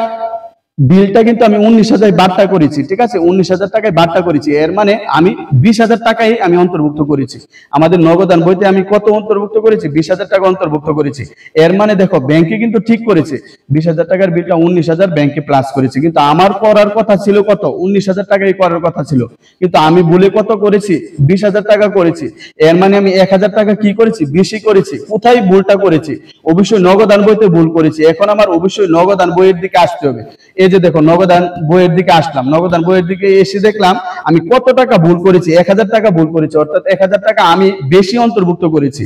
বিলটা কিন্তু আমি 19,000 বাট্টা করেছি, ঠিক আছে? 19,000 টাকায় বাট্টা করেছি। এর মানে আমি 20,000 টাকাই আমি অন্তর্ভুক্ত করেছি। আমাদের নগদান বইতে আমি কত অন্তর্ভুক্ত করেছি? 20,000 টাকা অন্তর্ভুক্ত করেছি। এর মানে দেখো ব্যাংকে কিন্তু ঠিক করেছে, 20,000 টাকার বিলটা 19,000 ব্যাংকে প্লাস করেছে, কিন্তু আমার করার কথা ছিল কত? 19,000 টাকাই করার কথা ছিল, কিন্তু আমি ভুলে কত করেছি? 20,000 টাকা করেছি। এর মানে আমি 1,000 টাকা কি করেছি? বেশি করেছি। কোথায় ভুলটা করেছি? অবশ্যই নগদান বইতে ভুল করেছি। এখন আমার অবশ্যই নগদান বইয়ের দিকে আসতে হবে। এই যে দেখো নগদান বইয়ের দিকে আসলাম, নগদান বইয়ের দিকে এসে দেখলাম আমি কত টাকা ভুল করেছি? 1,000 টাকা ভুল করেছি, অর্থাৎ 1,000 টাকা আমি বেশি অন্তর্ভুক্ত করেছি।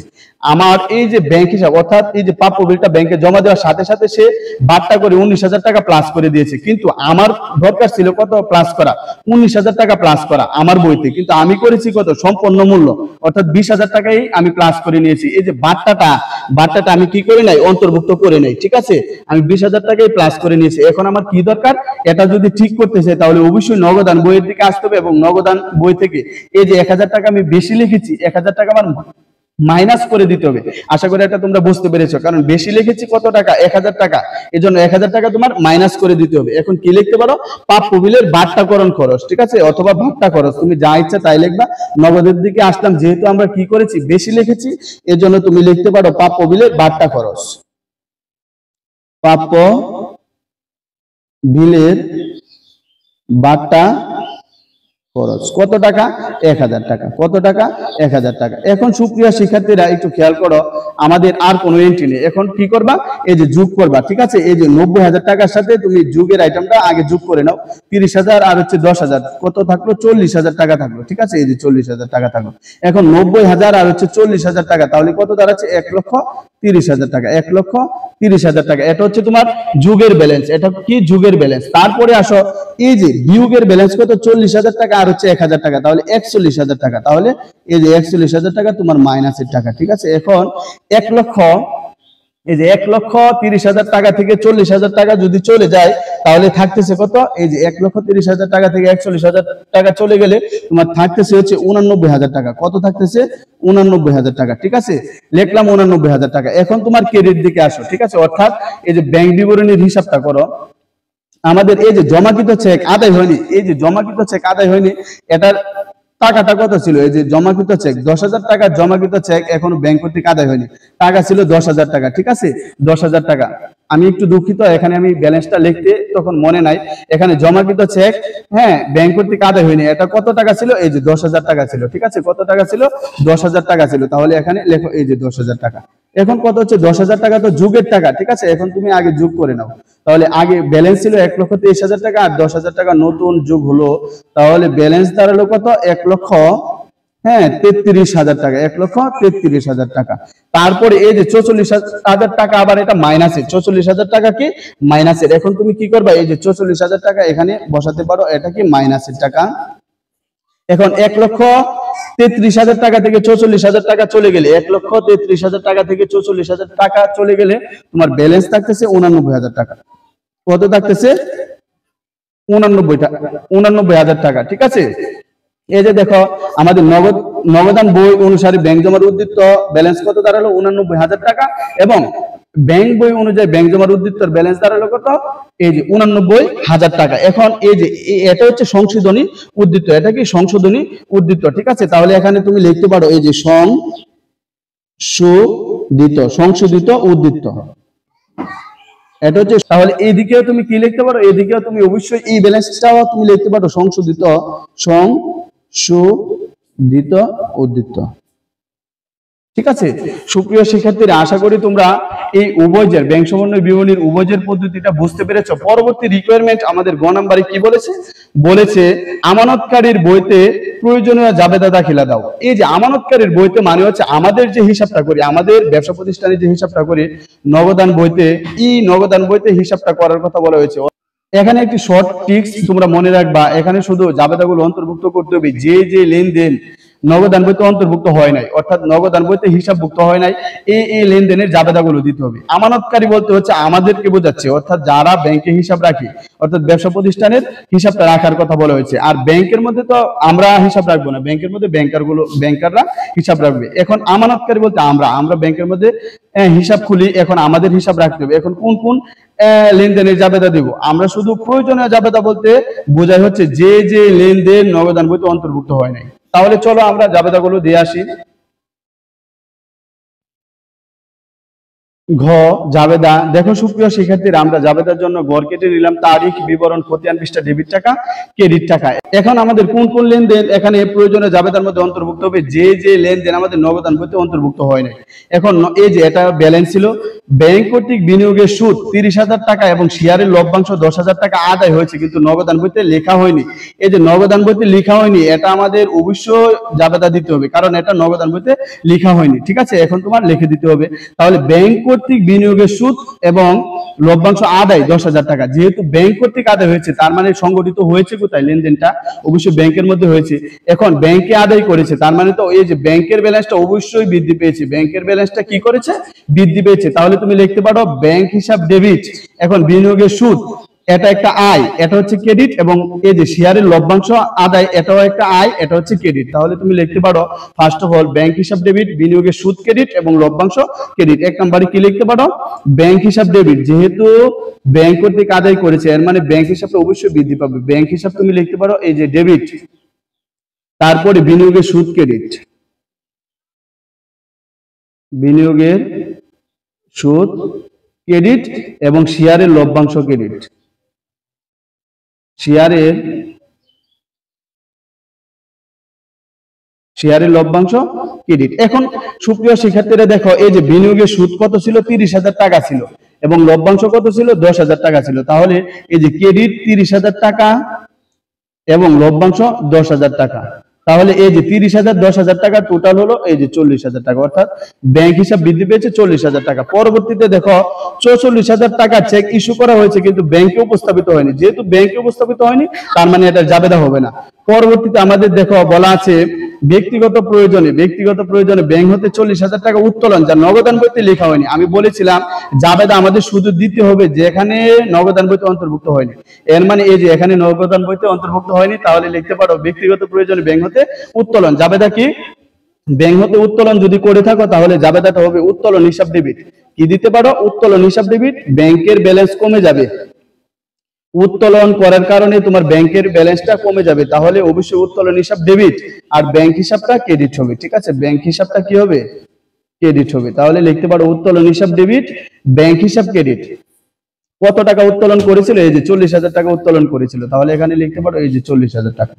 আমার এই যে ব্যাংক হিসাব, অর্থাৎ এই যে প্রাপ্য বিলটা ব্যাংকে জমা দেওয়ার সাথে সাথে সে বাট্টা করে 19,000 টাকা প্লাস করে দিয়েছে, কিন্তু আমার দরকার ছিল কত প্লাস করা? 19,000 টাকা প্লাস করা আমার বইতে, কিন্তু আমি করেছি কত? সম্পূর্ণ মূল্য, অর্থাৎ 20,000 টাকাই আমি প্লাস করে নিয়েছি। এই যে বাট্টাটা আমি কি করে নাই? অন্তর্ভুক্ত করে নাই, ঠিক আছে? আমি 20,000 টাকাই প্লাস করে নিয়েছি। এখন আমার কি দরকার? এটা যদি ঠিক করতে চাই তাহলে অবশ্যই নগদান বইয়ের দিকে আসতে হবে, এবং নগদান বই থেকে এই যে 1,000 টাকা আমি বেশি লিখেছি, 1,000 টাকা আমার মাইনাস করে দিতে হবে। আশা করি এটা তোমরা বুঝতে পেরেছো, কারণ বেশি লিখেছি কত টাকা? 1,000 টাকা, এই জন্য 1,000 টাকা তোমার মাইনাস করে দিতে হবে। এখন কি লিখতে পারো? প্রাপ্য বিলের বাট্টাকরণ খরচ, ঠিক আছে? অথবা বাট্টা খরচ, তুমি যা ইচ্ছা তাই লিখবা। নগদের দিকে আসলাম, যেহেতু আমরা কি করেছি? বেশি লিখেছি, এর জন্য তুমি লিখতে পারো প্রাপ্য বিলের বাট্টা খরচ। প্রাপ্য বিলের বাট্টা খরচ কত টাকা? 1,000 টাকা। কত টাকা? 1,000 টাকা। এখন সুপ্রিয় শিক্ষার্থীরা একটু খেয়াল করো, আমাদের আর কোনো এন্ট্রি নেই। এখন কি করবা? এই যে যোগ করবা, ঠিক আছে? এই যে 90,000 টাকার সাথে তুমি যোগের আইটেমটা আগে যোগ করে নাও। 30,000 আর হচ্ছে 10,000, কত থাকলো? 40,000 টাকা থাকলো, ঠিক আছে? এই যে 40,000 টাকা থাকলো। এখন 90,000 আর হচ্ছে 40,000 টাকা, তাহলে কত দাঁড়াচ্ছে? 1,30,000 টাকা। 1,30,000 টাকা, এটা হচ্ছে তোমার যুগের ব্যালেন্স। এটা কি? যুগের ব্যালেন্স। তারপরে আসো এই যে বিয়োগের ব্যালেন্স কত? 40,000 টাকা আর হচ্ছে 1,000 টাকা, তাহলে 41,000 টাকা। তাহলে এই যে 41,000 টাকা তোমার মাইনাসের টাকা, ঠিক আছে? এখন 1,30,000 টাকা থেকে 40,000 টাকা যদি চলে যায়, তাহলে থাকতেছে কত? এই যে 1,30,000 টাকা থেকে 41,000 টাকা চলে গেলে তোমার থাকতেছে হচ্ছে 89,000 টাকা। কত থাকতেছে? 89,000 টাকা, ঠিক আছে? লিখলাম 89,000 টাকা। এখন তোমার ক্রেডিট দিকে আসো, ঠিক আছে? অর্থাৎ এই যে ব্যাংক বিবরণীর হিসাবটা করো। আমাদের এই যে জমাকৃত চেক আদায় হয়নি, এই যে জমাকৃত চেক আদায় হয়নি, এটার টাকাটা কত ছিল? এই যে জমাকৃত চেক 10,000 টাকা, জমাকৃত চেক এখনো ব্যাংক কর্তৃক আদায় হয়নি, টাকা ছিল 10,000 টাকা, ঠিক আছে? 10,000 টাকা। আমি একটু দুঃখিত, এখানে আমি ব্যালেন্সটা লিখতে তখন মনে নাই। এখানে জমাকৃত চেক, হ্যাঁ, ব্যাংক কর্তৃক আদায় হয়নি, এটা কত টাকা ছিল? এই যে 10,000 টাকা ছিল, ঠিক আছে? কত টাকা ছিল? 10,000 টাকা ছিল। তাহলে এখানে লেখো এই যে 10,000 টাকা। এখন কত হচ্ছে? 10,000 টাকা তো যুগের টাকা, ঠিক আছে? এখন তুমি আগে যোগ করে নাও। তাহলে আগে ব্যালেন্স ছিল 1,23,000 টাকা, আর 10,000 টাকা নতুন যোগ হলো, তাহলে ব্যালেন্স দাঁড়ালো কত? 1,33,000 টাকা। 1,33,000 টাকা। তারপরে এই যে 44,000 টাকা, আবার এটা মাইনাসের। 44,000 টাকা কি? মাইনাসের। এখন তুমি কি করবা? এই যে 44,000 টাকা এখানে বসাতে পারো, এটা কি? মাইনাসের টাকা। এখন 1,33,000 টাকা থেকে 44,000 টাকা চলে গেলে, 1,33,000 টাকা থেকে 44,000 টাকা চলে গেলে তোমার ব্যালেন্স থাকতেছে 89,000 টাকা। কত থাকতেছে? 89,000 টাকা, ঠিক আছে? এই যে দেখো আমাদের নগদান বই অনুসারে ব্যাংক জমার উদ্বৃত্ত ব্যালেন্স কত দাঁড়ালো? 89,000 টাকা, এবং ব্যাংক বই অনুযায়ী ব্যাংক জমার উদ্বৃত্তর ব্যালেন্স দাঁড়ালো কত? এই যে 89,000 টাকা। এখন এই যে এটা হচ্ছে সংশোধনী উদ্বৃত্ত, এটা কি? সংশোধনী উদ্বৃত্ত, ঠিক আছে? তাহলে এখানে তুমি লিখতে পারো এই যে সংশোধিত উদ্বৃত্ত, এটা হচ্ছে। তাহলে এইদিকেও তুমি কি লিখতে পারো? এইদিকেও তুমি অবশ্যই এই ব্যালেন্সটাও তুমি লিখতে পারো সংশোধিত উদ্বৃত্ত। ঠিক আছে সুপ্রিয় শিক্ষার্থীরা, আশা করি তোমরা এই উভয়ের ব্যাংক সমন্বয় বিবরণীর উভয়ের পদ্ধতিটা বুঝতে পেরেছো। পরবর্তী রিকোয়ারমেন্ট আমাদের গ নাম্বারে কি বলেছে, বলেছে আমানতকারীর বইতে প্রয়োজনীয় জাবেদা দাখিলা দাও। এই যে আমানতকারীর বইতে মানে হচ্ছে আমাদের যে হিসাবটা করি, আমাদের ব্যবসা প্রতিষ্ঠানে যে হিসাবটা করি নগদান বইতে, এই নগদান বইতে হিসাবটা করার কথা বলা হয়েছে। এখানে একটি শর্ট টিপস তোমরা মনে রাখবা, এখানে শুধু জাবেদাগুলো অন্তর্ভুক্ত করতে হবে যে যে লেনদেন নগদান বইতে অন্তর্ভুক্ত হয় নাই, অর্থাৎ নগদান বইতে হিসাবভুক্ত হয় নাই, এই লেনদেনের জাবেদাগুলো দিতে হবে। আমানতকারী বলতে হচ্ছে আমাদেরকে বোঝাচ্ছে, অর্থাৎ যারা ব্যাংকে হিসাব রাখি, অর্থাৎ ব্যবসা প্রতিষ্ঠানের হিসাবটা রাখার কথা বলা হয়েছে। আর ব্যাংকের মধ্যে তো আমরা হিসাব রাখবো না, ব্যাংকের মধ্যে ব্যাংকাররা হিসাব রাখবে। এখন আমানতকারী বলতে আমরা ব্যাংকের মধ্যে হিসাব খুলি, এখন আমাদের হিসাব রাখতে হবে। এখন কোন কোন লেনদেনের জাবেদা দিব, আমরা শুধু প্রয়োজনীয় জাবেদা বলতে বোঝায় হচ্ছে যে যে লেনদেন নগদান বইতে অন্তর্ভুক্ত হয় নাই। তাহলে চলো আমরা জাবেদাগুলো দিয়ে আসি। ঘ জাবেদা। দেখো সুপ্রিয় শিক্ষার্থীরা, আমরা জাবেদার জন্য গড় কেটে নিলাম, তারিখ, বিবরণ, খতিয়ান পৃষ্ঠা, ডেবিট টাকা, ক্রেডিট টাকা। এখন আমাদের কোন কোন লেনদেন এখানে প্রয়োজনীয় জাবেদার মধ্যে অন্তর্ভুক্ত হবে, যে যে লেনদেন আমাদের নগদান বইতে অন্তর্ভুক্ত হয় নাই। এখন এই যে এটা ব্যালেন্স ছিল, ব্যাংক কর্তৃক বিনিয়োগের সুদ 30,000 টাকা এবং শেয়ারের লভ্যাংশ 10,000 টাকা আদায় হয়েছে, কিন্তু নগদান বইতে লেখা হয়নি। এই যে নগদান বইতে লেখা হয়নি, এটা আমাদের অবশ্যই জাবেদা দিতে হবে, কারণ এটা নগদান বইতে লেখা হয়নি। ঠিক আছে, এখন তোমার লিখে দিতে হবে। তাহলে ব্যাংক কর্তৃক বিনিয়োগের সুদ এবং লভ্যাংশ আদায় 10,000 টাকা, যেহেতু ব্যাংক কর্তৃক আদায় হয়েছে তার মানে সংগঠিত হয়েছে কোথায়, লেনদেনটা অবশ্যই ব্যাংকের মধ্যে হয়েছে। এখন ব্যাংকে আদায় করেছে তার মানে তো এই যে ব্যাংকের ব্যালেন্সটা অবশ্যই বৃদ্ধি পেয়েছে, ব্যাংকের ব্যালেন্সটা কি করেছে, বৃদ্ধি পেয়েছে। তাহলে তুমি লিখতে পারো ব্যাংক হিসাব ডেবিট। এখন বিনিয়োগের সুদ এটা একটা আয়, এটা হচ্ছে ক্রেডিট, এবং এই যে শেয়ারের লভ্যাংশ আদায় এটাও একটা আয়, এটা হচ্ছে ক্রেডিট। তাহলে তুমি লিখতে পারো ফার্স্ট অফ অল ব্যাংক হিসাব ডেবিট, বিনিয়োগের সুদ ক্রেডিট এবং লভ্যাংশ ক্রেডিট। এক নম্বরে কি লিখতে পারো, ব্যাংক হিসাব ডেবিট, যেহেতু ব্যাংক কর্তৃক আদায় করেছে এর মানে ব্যাংক হিসাবটা অবশ্যই বৃদ্ধি পাবে। ব্যাংক হিসাব তুমি লিখতে পারো এই যে ডেবিট, তারপরে বিনিয়োগের সুদ ক্রেডিট, বিনিয়োগের সুদ ক্রেডিট এবং শেয়ারের লভ্যাংশ ক্রেডিট, শেয়ারের লভ্যাংশ ক্রেডিট। এখন সুপ্রিয় শিক্ষার্থীরা দেখো, এই যে বিনিয়োগের সুদ কত ছিল, 30,000 টাকা ছিল, এবং লভ্যাংশ কত ছিল, 10,000 টাকা ছিল। তাহলে এই যে ক্রেডিট 30,000 টাকা এবং লভ্যাংশ 10,000 টাকা, তাহলে এই যে 30,000 10,000 টাকা টোটাল হলো এই যে 40,000 টাকা, অর্থাৎ ব্যাংক হিসাব বৃদ্ধি পেয়েছে 40,000 টাকা। পরবর্তীতে দেখো 44,000 টাকা চেক ইস্যু করা হয়েছে, কিন্তু ব্যাংকে উপস্থাপিত হয়নি। যেহেতু ব্যাংকে উপস্থাপিত হয়নি তার মানে এটা জাবেদা হবে না। পরবর্তীতে আমাদের দেখো বলা আছে ব্যক্তিগত প্রয়োজনে ব্যাংক হতে 40,000 টাকা উত্তোলন, যা নগদান বইতে লেখা হয়নি। আমি বলেছিলাম জাবেদা আমাদের শুধু দিতে হবে যেখানে নগদান বইতে অন্তর্ভুক্ত হয়নি, এর মানে এই যে এখানে নগদান বইতে অন্তর্ভুক্ত হয়নি, তাহলে লিখতে পারো ব্যক্তিগত প্রয়োজনে ব্যাংক হতে উত্তোলন। জাবেদা কি, ব্যাংক হতে উত্তোলন যদি করে থাকো তাহলে জাবেদাটা হবে উত্তোলন হিসাব ডেবিট। কি দিতে পারো, উত্তোলন হিসাব ডেবিট। ব্যাংকের ব্যালেন্স কমে যাবে, উত্তোলন করার কারণে তোমার ব্যাংকের ব্যালেন্সটা কমে যাবে, তাহলে অবশ্যই উত্তোলন হিসাব ডেবিট আর ব্যাংক হিসাবটা ক্রেডিট হবে। ঠিক আছে, ব্যাংক হিসাবটা কি হবে, ক্রেডিট হবে। তাহলে লিখতে পারো উত্তোলন হিসাব ডেবিট, ব্যাংক হিসাব ক্রেডিট। কত টাকা উত্তোলন করেছিল, এই যে 40,000 টাকা উত্তোলন করেছিল, তাহলে এখানে লিখতে পারো এই যে 40,000 টাকা,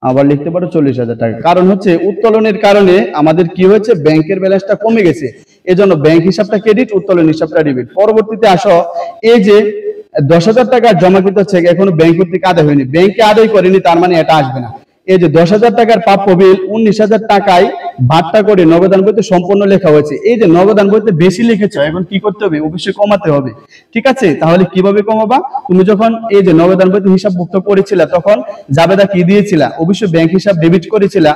আবার লিখতে পারো 40,000 টাকা। কারণ হচ্ছে উত্তোলনের কারণে আমাদের কি হয়েছে, ব্যাংকের ব্যালেন্সটা কমে গেছে, এজন্য ব্যাংক হিসাবটা ক্রেডিট, উত্তোলন হিসাবটা ডেবিট। পরবর্তীতে আসো, এই যে 10,000 টাকা জমাকৃত চেক এখনো ব্যাংক কর্তৃক আদায় হয়নি, ব্যাংকে আদায় করেনি, তার মানে এটা আসবে না। এই যে 10,000 টাকার প্রাপ্য বিল 19,000 টাকায় ভাগটা করে নগদান বইতে সম্পূর্ণ লেখা হয়েছে। এই যে নগদান বইতে বেশি লিখেছ, এখন কি করতে হবে, অবশ্যই কমাতে হবে। ঠিক আছে, তাহলে কিভাবে কমাবা, তুমি যখন এই যে নগদান বইতে হিসাবভুক্ত করেছিলা তখন জাবেদা কি দিয়েছিলা, অবশ্যই ব্যাংক হিসাব ডেবিট করেছিলা।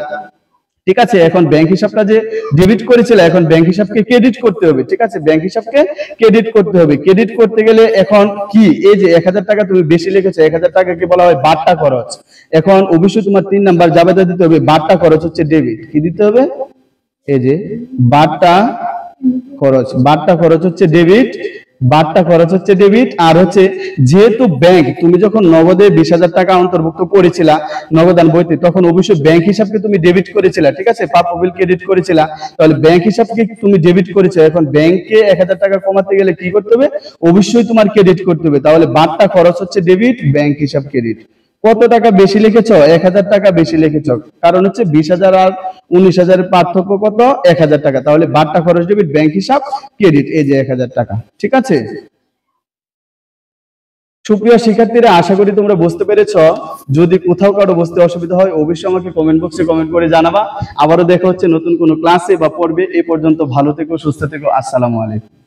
ঠিক আছে, এখন ব্যাংক হিসাবটা যে ডেবিট করেছিল, এখন ব্যাংক হিসাবকে ক্রেডিট করতে হবে। ঠিক আছে, ব্যাংক হিসাবকে ক্রেডিট করতে হবে। ক্রেডিট করতে গেলে এখন কি, এই যে 1,000 টাকা তুমি বেশি লিখেছো, 1,000 টাকাকে বলা হয় বাট্টা খরচ। এখন অবশ্যই তোমার 3 নাম্বার জাবেদা দিতে হবে, বাট্টা খরচ হচ্ছে ডেবিট। কি দিতে হবে, এই যে বাট্টা খরচ হচ্ছে ডেবিট, বাট্টা খরচ হচ্ছে ডেবিট। আর হচ্ছে যেহেতু ব্যাংক তুমি যখন নগদে 20,000 টাকা অন্তর্ভুক্ত করেছিলা নগদান বইতে, তখন অবশ্যই ব্যাংক হিসাবকে তুমি ডেবিট করেছিলা। ঠিক আছে, প্রাপ্য বিল ক্রেডিট করেছিলা, তাহলে ব্যাংক হিসাবকে তুমি ডেবিট করেছো। এখন ব্যাংকে 1,000 টাকা কমাতে গেলে কি করতে হবে, অবশ্যই তোমার ক্রেডিট করতে হবে। তাহলে বাট্টা খরচ হচ্ছে ডেবিট, ব্যাংক হিসাব ক্রেডিট। কত টাকা বেশি লিখেছ? 1000 টাকা বেশি লিখেছ। কারণ হচ্ছে 20,000 আর 19,000 এর পার্থক্য কত? 1000 টাকা। তাহলে বাট্টা খরচ ডেবিট, ব্যাংক হিসাব ক্রেডিট, এই যে 1000 টাকা। ঠিক আছে? সুপ্রিয় শিক্ষার্থীরা, আশা করি তোমরা বুঝতে পেরেছো। যদি কোথাও কারো বুঝতে অসুবিধা হয় অবশ্যই আমাকে কমেন্ট বক্সে কমেন্ট করে জানাবা। আবারও দেখা হচ্ছে নতুন কোনো ক্লাসে বা পর্বে। এই পর্যন্ত ভালো থেকো, সুস্থ থেকো। আসসালামু আলাইকুম।